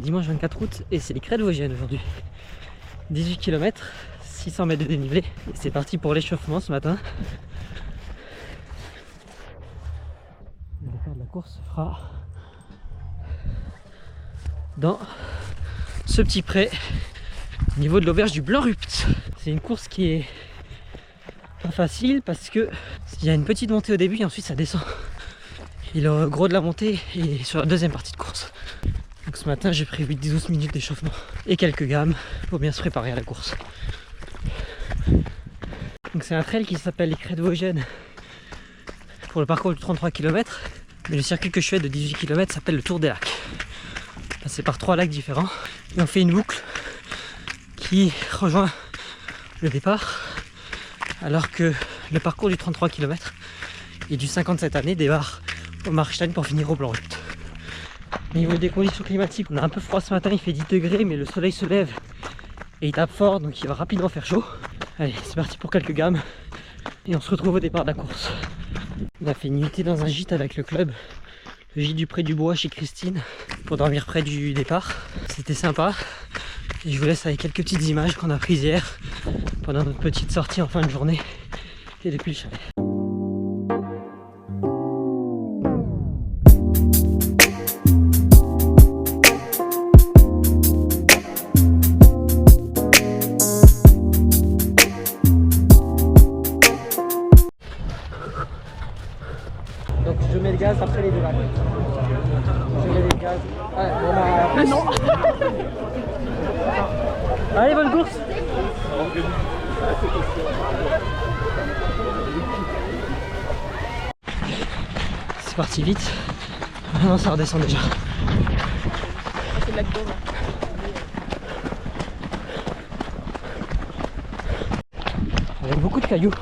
dimanche 24 août et c'est les crêtes vosgiennes aujourd'hui. 18 km, 600 mètres de dénivelé. Et c'est parti pour l'échauffement ce matin. Le départ de la course se fera dans ce petit pré au niveau de l'auberge du Blanc-Rupt. C'est une course qui est pas facile parce que il y a une petite montée au début et ensuite ça descend. Et le gros de la montée est sur la deuxième partie de course. Donc ce matin j'ai pris 8-12 minutes d'échauffement et quelques gammes pour bien se préparer à la course. Donc c'est un trail qui s'appelle les Crêtes Vosgiennes pour le parcours de 33 km. Mais le circuit que je fais de 18 km s'appelle le Tour des Lacs. Passé par 3 lacs différents et on fait une boucle qui rejoint le départ alors que le parcours du 33 km et du 57 années démarre au Markstein pour finir au Blanc-Rupt. Au niveau des conditions climatiques, on a un peu froid ce matin, il fait 10 degrés mais le soleil se lève et il tape fort donc il va rapidement faire chaud. Allez, c'est parti pour quelques gammes et on se retrouve au départ de la course. On a fait une nuitée dans un gîte avec le club, le gîte du Pré du Bois chez Christine, pour dormir près du départ. C'était sympa et je vous laisse avec quelques petites images qu'on a prises hier pendant notre petite sortie en fin de journée et depuis le chalet. Donc je mets le gaz après les deux lacs. Je mets le gaz. Ah non. Allez, bonne course. C'est parti vite. Maintenant ça redescend déjà. C'est le lac d'eau. Avec beaucoup de cailloux.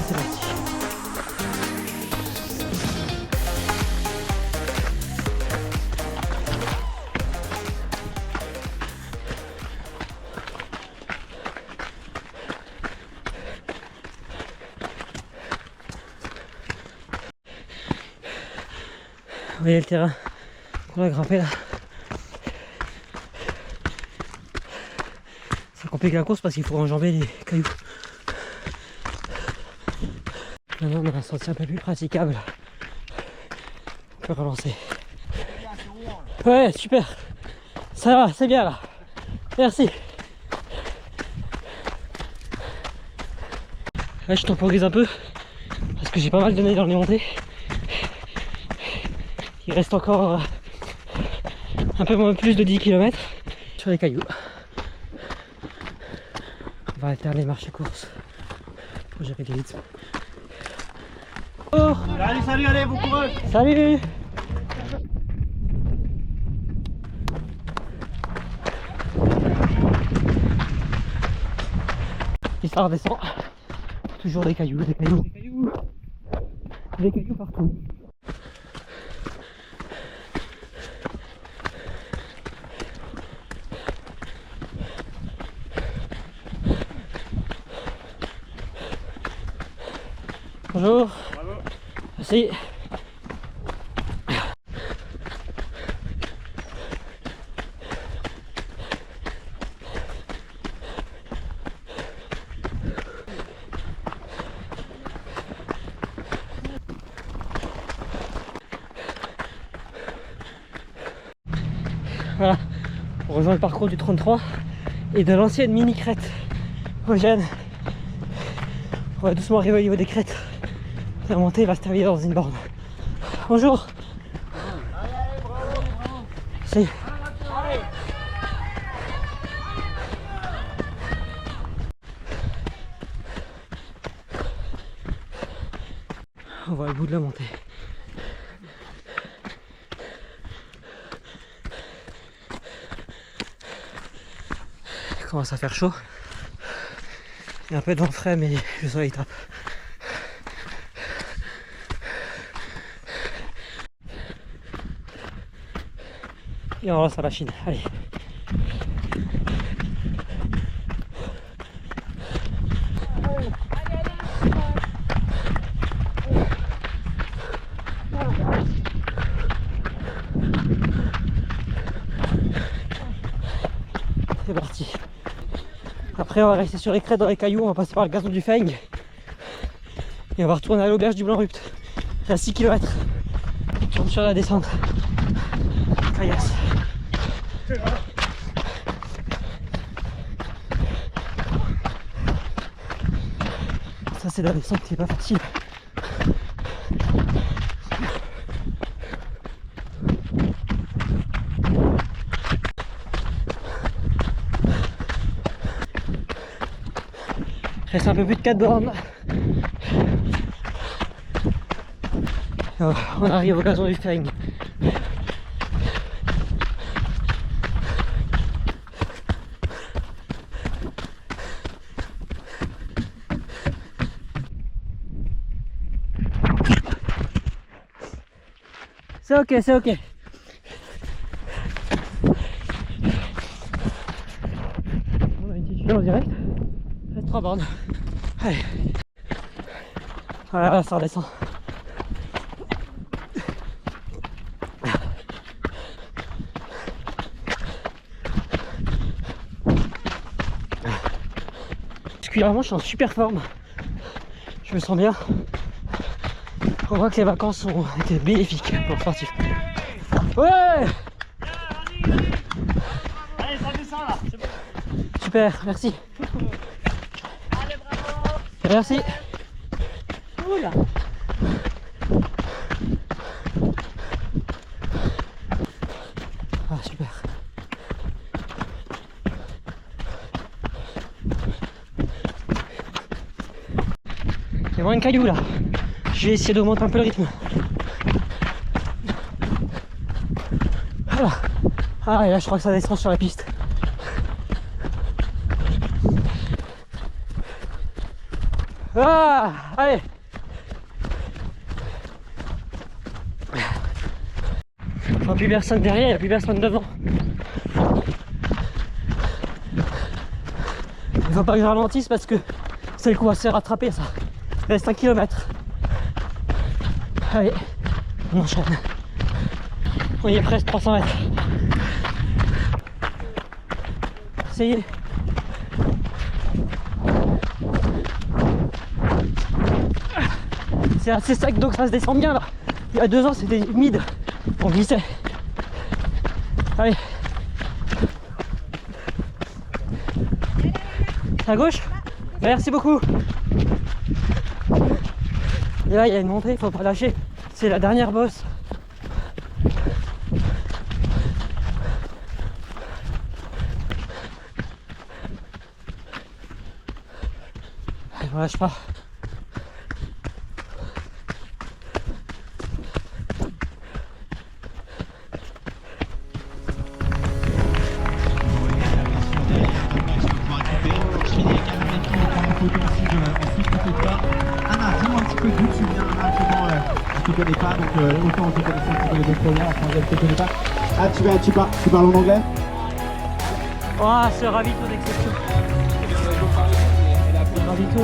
C'est parti. Vous voyez le terrain qu'on a grimpé là. Ça complique la course parce qu'il faut enjamber les cailloux. Maintenant on a un sentier un peu plus praticable. On peut relancer. Ouais, super. Ça va, c'est bien là. Merci. Là je temporise un peu parce que j'ai pas mal donné dans les montées. Il reste encore un peu moins plus de 10 km sur les cailloux. On va alterner marche-course pour gérer les rythmes. Oh, salut, allez, bon courage. Salut. Et ça redescend. Toujours des cailloux, des cailloux, des cailloux. Des cailloux partout. Bonjour. Bravo. Merci. Voilà, on rejoint le parcours du 33 et de l'ancienne mini crête vosgienne. On va doucement arriver au niveau des crêtes. La montée va se terminer dans une borne. Bonjour. rentrer. On voit le bout de la montée. Il commence à faire chaud. Il y a un peu de vent frais, mais le soleil tape. Et on lance à la Chine. Allez. C'est parti. Après on va rester sur les crêtes dans les cailloux, on va passer par le gazon du Feng. Et on va retourner à l'auberge du Blanc-Rupt. C'est à 6 km. On tombe sur la descente. Caillasse. Ça c'est la descente qui est pas facile. Reste un peu plus de 4 bornes. On arrive au gazon du Feng. C'est ok, c'est ok. On a une petite chute en direct. Reste 3 bornes. Allez. Voilà, ça redescend. Particulièrement, je suis en super forme. Je me sens bien. On voit que les vacances ont été bénéfiques pour le sportif. Ouais! Allez, ça descend là. Super, merci. Allez, bravo. Merci. Oula. Ah, super. Il y a moins de cailloux là. Je vais essayer d'augmenter un peu le rythme. Voilà. Ah, et là je crois que ça descend sur la piste. Ah, allez. Il n'y a plus personne derrière, il n'y a plus personne devant. Il ne faut pas que je ralentisse parce que c'est le coup à se rattraper ça. Il reste 1 km. Allez, on enchaîne. On y est presque, 300 mètres. Ça y est. C'est assez sec donc ça se descend bien là. Il y a 2 ans c'était humide. On glissait. Allez. À gauche. Merci beaucoup. Et là il y a une montée, il faut pas lâcher. C'est la dernière bosse. Allez, on lâche pas. Anna, dis-moi un petit peu d'où tu viens, comment tu connais pas, donc autant tu connais un petit peu les deux premiers, en français tu connais pas. Ah, tu parles en anglais? Oh, ce ravito d'exception. Ce ravito.